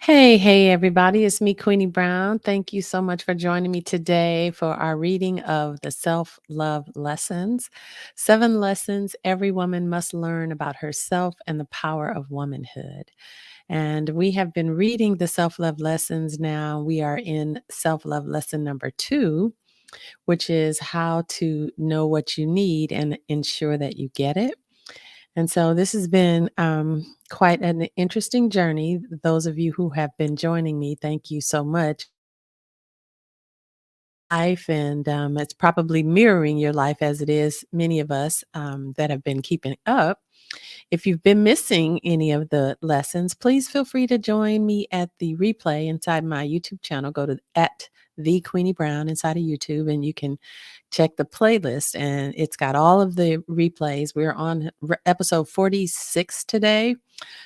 Hey, everybody. It's me, Queenie Brown. Thank you so much for joining me today for our reading of the Self Love Lessons. 7 lessons every woman must learn about herself and the power of womanhood. And we have been reading the self love lessons now. We are in self love lesson number 2, which is how to know what you need and ensure that you get it. And so this has been quite an interesting journey. Those of you who have been joining me, thank you so much. Life and it's probably mirroring your life as it is many of us that have been keeping up. If you've been missing any of the lessons, please feel free to join me at the replay inside my YouTube channel. Go to at the Queenie Brown inside of YouTube, and you can check the playlist. And it's got all of the replays. We're on episode 46 today.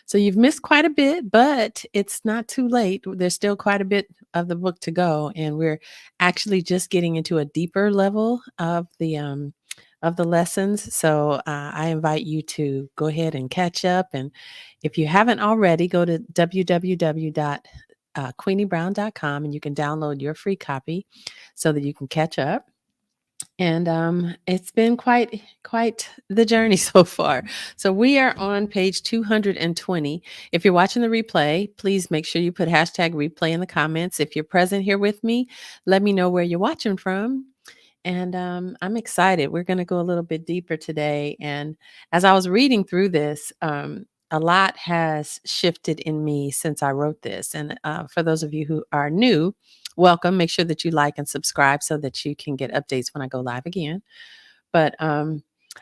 So you've missed quite a bit, but it's not too late. There's still quite a bit of the book to go, and we're actually just getting into a deeper level of the lessons. So I invite you to go ahead and catch up. And if you haven't already, go to www.queeniebrown.com and you can download your free copy so that you can catch up. And it's been quite the journey so far. So we are on page 220. If you're watching the replay, please make sure you put hashtag replay in the comments. If you're present here with me, let me know where you're watching from. And I'm excited. We're going to go a little bit deeper today. And as I was reading through this, a lot has shifted in me since I wrote this. And for those of you who are new, welcome. Make sure that you like and subscribe so that you can get updates when I go live again. But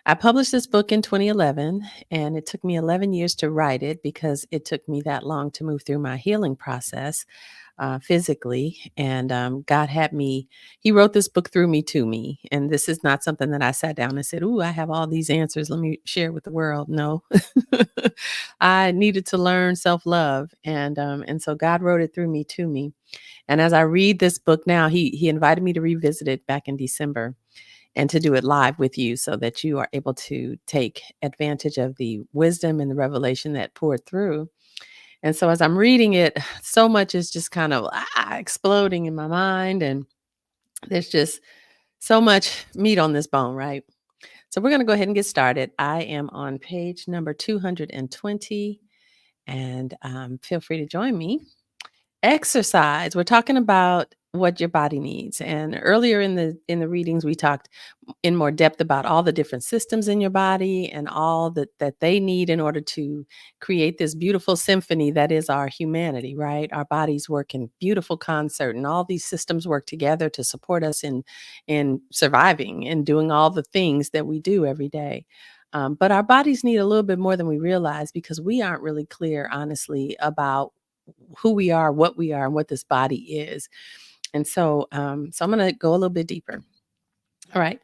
I published this book in 2011, and it took me 11 years to write it because it took me that long to move through my healing process physically. And God had me, He wrote this book through me to me. And this is not something that I sat down and said, "Ooh, I have all these answers. Let me share with the world." No, I needed to learn self love. And so God wrote it through me to me. And as I read this book now, He invited me to revisit it back in December and to do it live with you so that you are able to take advantage of the wisdom and the revelation that poured through. And so as I'm reading it, so much is just kind of exploding in my mind. And there's just so much meat on this bone, right? So we're going to go ahead and get started. I am on page number 220, and feel free to join me. Exercise. We're talking about what your body needs. And earlier in the readings, we talked in more depth about all the different systems in your body and all that they need in order to create this beautiful symphony that is our humanity, right? Our bodies work in beautiful concert, and all these systems work together to support us in surviving and doing all the things that we do every day. But our bodies need a little bit more than we realize because we aren't really clear, honestly, about who we are, what we are, and what this body is. And so I'm going to go a little bit deeper. All right.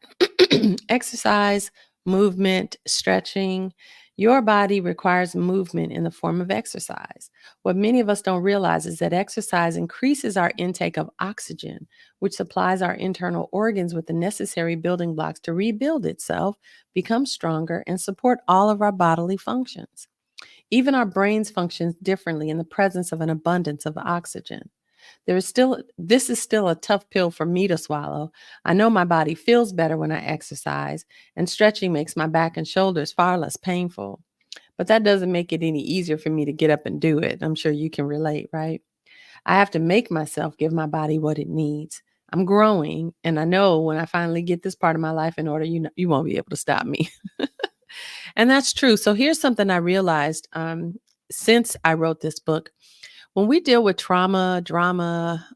Exercise, movement, stretching. Your body requires movement in the form of exercise. What many of us don't realize is that exercise increases our intake of oxygen, which supplies our internal organs with the necessary building blocks to rebuild itself, become stronger, and support all of our bodily functions. Even our brains function differently in the presence of an abundance of oxygen. This is still a tough pill for me to swallow. I know my body feels better when I exercise, and stretching makes my back and shoulders far less painful. But that doesn't make it any easier for me to get up and do it. I'm sure you can relate, right? I have to make myself give my body what it needs. I'm growing, and I know when I finally get this part of my life in order, you won't be able to stop me. And that's true. So here's something I realized since I wrote this book. When we deal with trauma, drama,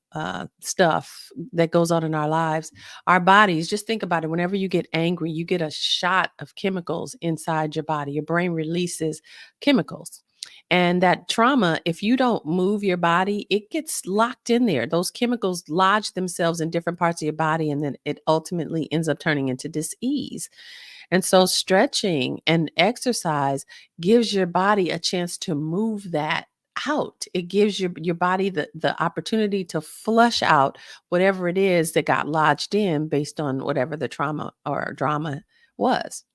stuff that goes on in our lives, our bodies, just think about it. Whenever you get angry, you get a shot of chemicals inside your body. Your brain releases chemicals. And that trauma, if you don't move your body, it gets locked in there. Those chemicals lodge themselves in different parts of your body, and then it ultimately ends up turning into dis-ease. And so stretching and exercise gives your body a chance to move that out. It gives your body the opportunity to flush out whatever it is that got lodged in based on whatever the trauma or drama was.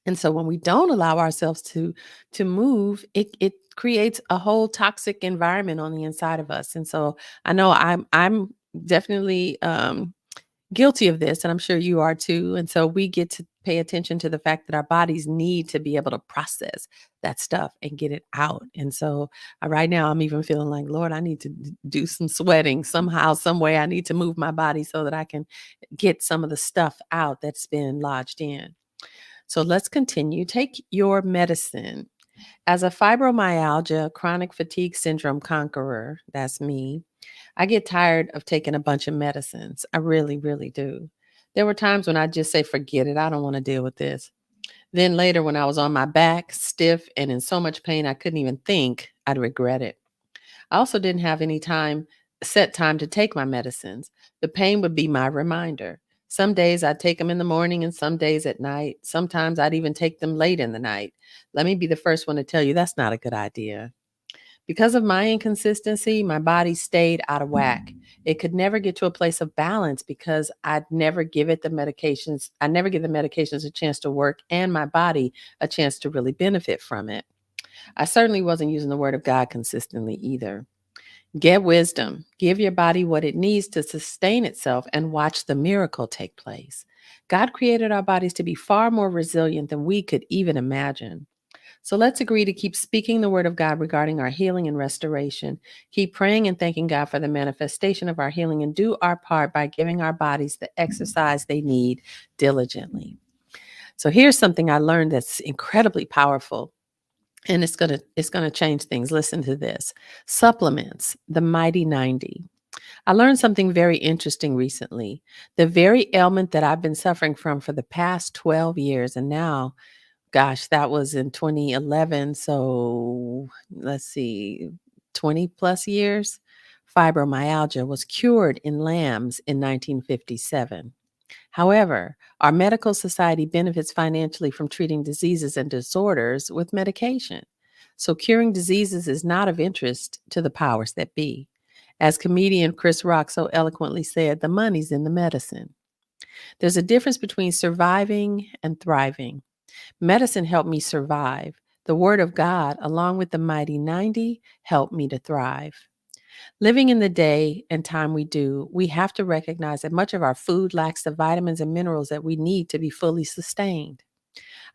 And so when we don't allow ourselves to move, it creates a whole toxic environment on the inside of us. And so I know I'm definitely guilty of this, and I'm sure you are too. And so we get to pay attention to the fact that our bodies need to be able to process that stuff and get it out. And so right now, I'm even feeling like, Lord, I need to do some sweating somehow, some way. I need to move my body so that I can get some of the stuff out that's been lodged in. So let's continue. Take your medicine. As a fibromyalgia, chronic fatigue syndrome conqueror, that's me, I get tired of taking a bunch of medicines. I really, really do. There were times when I just say, forget it. I don't want to deal with this. Then later, when I was on my back, stiff and in so much pain, I couldn't even think, I'd regret it. I also didn't have any set time to take my medicines. The pain would be my reminder. Some days I'd take them in the morning and some days at night. Sometimes I'd even take them late in the night. Let me be the first one to tell you that's not a good idea. Because of my inconsistency, my body stayed out of whack. It could never get to a place of balance because I'd never give it the medications. I never give the medications a chance to work and my body a chance to really benefit from it. I certainly wasn't using the word of God consistently either. Get wisdom. Give your body what it needs to sustain itself and watch the miracle take place. God created our bodies to be far more resilient than we could even imagine. So let's agree to keep speaking the word of God regarding our healing and restoration. Keep praying and thanking God for the manifestation of our healing and do our part by giving our bodies the exercise they need diligently. So here's something I learned that's incredibly powerful. And it's gonna change things. Listen to this. Supplements, the mighty 90. I learned something very interesting recently. The very ailment that I've been suffering from for the past 12 years, and now, gosh, that was in 2011. So let's see, 20 plus years. Fibromyalgia was cured in lambs in 1957. However, our medical society benefits financially from treating diseases and disorders with medication. So, curing diseases is not of interest to the powers that be. As comedian Chris Rock so eloquently said, the money's in the medicine. There's a difference between surviving and thriving. Medicine helped me survive. The Word of God, along with the mighty 90, helped me to thrive. Living in the day and time we do, we have to recognize that much of our food lacks the vitamins and minerals that we need to be fully sustained.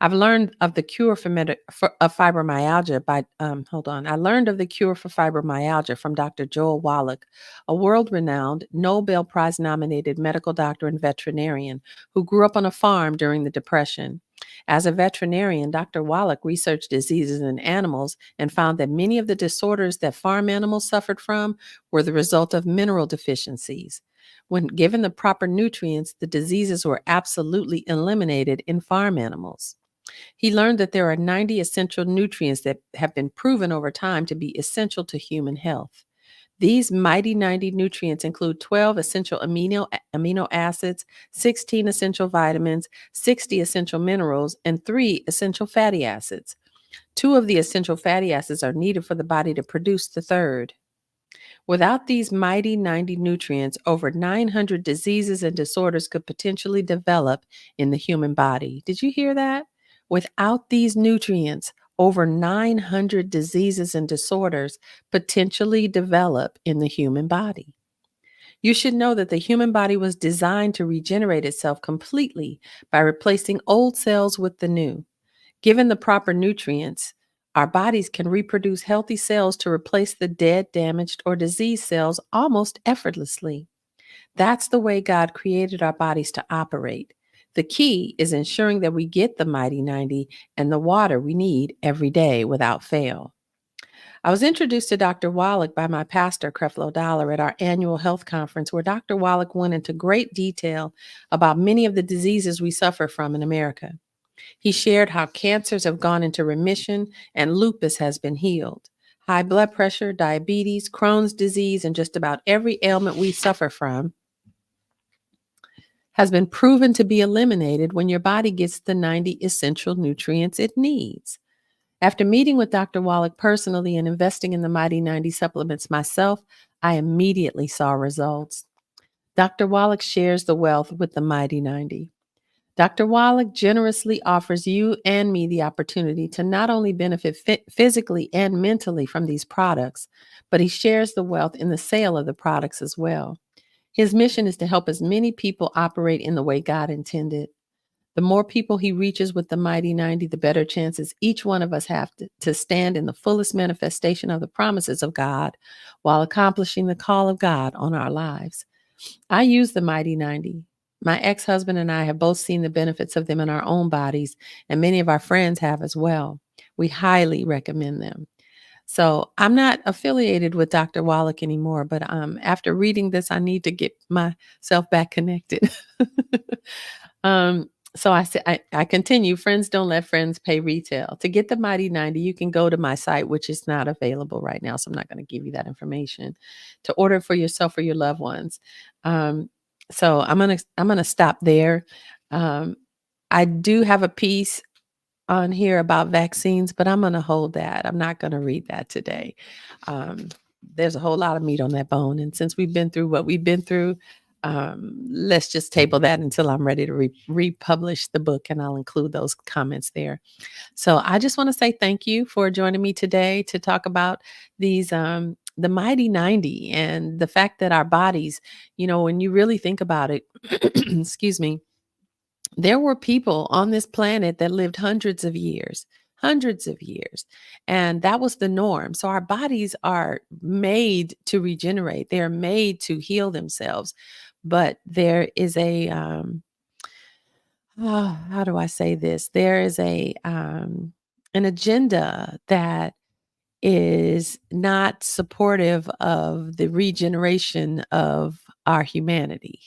I've learned of the cure of fibromyalgia by, hold on. I learned of the cure for fibromyalgia from Dr. Joel Wallach, a world renowned Nobel Prize nominated medical doctor and veterinarian who grew up on a farm during the Depression. As a veterinarian, Dr. Wallach researched diseases in animals and found that many of the disorders that farm animals suffered from were the result of mineral deficiencies. When given the proper nutrients, the diseases were absolutely eliminated in farm animals. He learned that there are 90 essential nutrients that have been proven over time to be essential to human health. These mighty 90 nutrients include 12 essential amino acids, 16 essential vitamins, 60 essential minerals, and 3 essential fatty acids. 2 of the essential fatty acids are needed for the body to produce the third. Without these mighty 90 nutrients, over 900 diseases and disorders could potentially develop in the human body. Did you hear that? Without these nutrients, over 900 diseases and disorders potentially develop in the human body. You should know that the human body was designed to regenerate itself completely by replacing old cells with the new. Given the proper nutrients, our bodies can reproduce healthy cells to replace the dead, damaged, or diseased cells almost effortlessly. That's the way God created our bodies to operate. The key is ensuring that we get the mighty 90 and the water we need every day without fail. I was introduced to Dr. Wallach by my pastor, Creflo Dollar, at our annual health conference, where Dr. Wallach went into great detail about many of the diseases we suffer from in America. He shared how cancers have gone into remission and lupus has been healed. High blood pressure, diabetes, Crohn's disease, and just about every ailment we suffer from has been proven to be eliminated when your body gets the 90 essential nutrients it needs. After meeting with Dr. Wallach personally and investing in the Mighty 90 supplements myself, I immediately saw results. Dr. Wallach shares the wealth with the Mighty 90. Dr. Wallach generously offers you and me the opportunity to not only benefit physically and mentally from these products, but he shares the wealth in the sale of the products as well. His mission is to help as many people operate in the way God intended. The more people he reaches with the Mighty 90, the better chances each one of us have to stand in the fullest manifestation of the promises of God while accomplishing the call of God on our lives. I use the Mighty 90. My ex husband and I have both seen the benefits of them in our own bodies, and many of our friends have as well. We highly recommend them. So I'm not affiliated with Dr. Wallach anymore, but after reading this, I need to get myself back connected. So I continue. Friends don't let friends pay retail. To get the Mighty 90, you can go to my site, which is not available right now. So I'm not going to give you that information to order for yourself or your loved ones. Um, so I'm gonna stop there. Um, I do have a piece on here about vaccines, but I'm going to hold that. I'm not going to read that today. Um, there's a whole lot of meat on that bone. And since we've been through what we've been through, let's just table that until I'm ready to republish the book, and I'll include those comments there. So I just want to say thank you for joining me today to talk about these, the Mighty 90, and the fact that our bodies, when you really think about it, excuse me, there were people on this planet that lived hundreds of years, and that was the norm. So our bodies are made to regenerate, they're made to heal themselves. But there is how do I say this? There is an agenda that is not supportive of the regeneration of our humanity.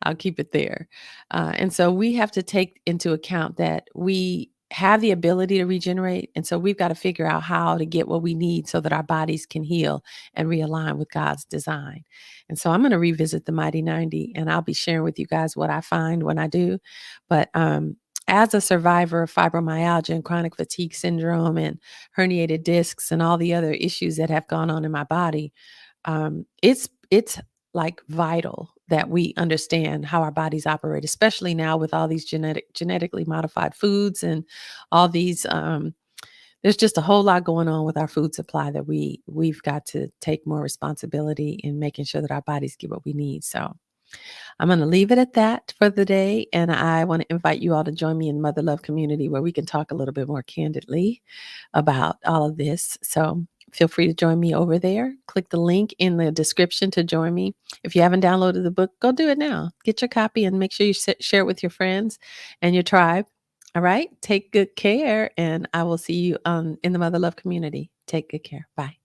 I'll keep it there. And so we have to take into account that we have the ability to regenerate. And so we've got to figure out how to get what we need so that our bodies can heal and realign with God's design. And so I'm going to revisit the Mighty 90, and I'll be sharing with you guys what I find when I do. But as a survivor of fibromyalgia and chronic fatigue syndrome and herniated discs and all the other issues that have gone on in my body, it's like vital that we understand how our bodies operate, especially now with all these genetically modified foods and all these. There's just a whole lot going on with our food supply that we've got to take more responsibility in making sure that our bodies get what we need. So I'm going to leave it at that for the day. And I want to invite you all to join me in Mother Love Community, where we can talk a little bit more candidly about all of this. So feel free to join me over there. Click the link in the description to join me. If you haven't downloaded the book, go do it now. Get your copy and make sure you share it with your friends and your tribe. All right. Take good care. And I will see you in the Mother Love Community. Take good care. Bye.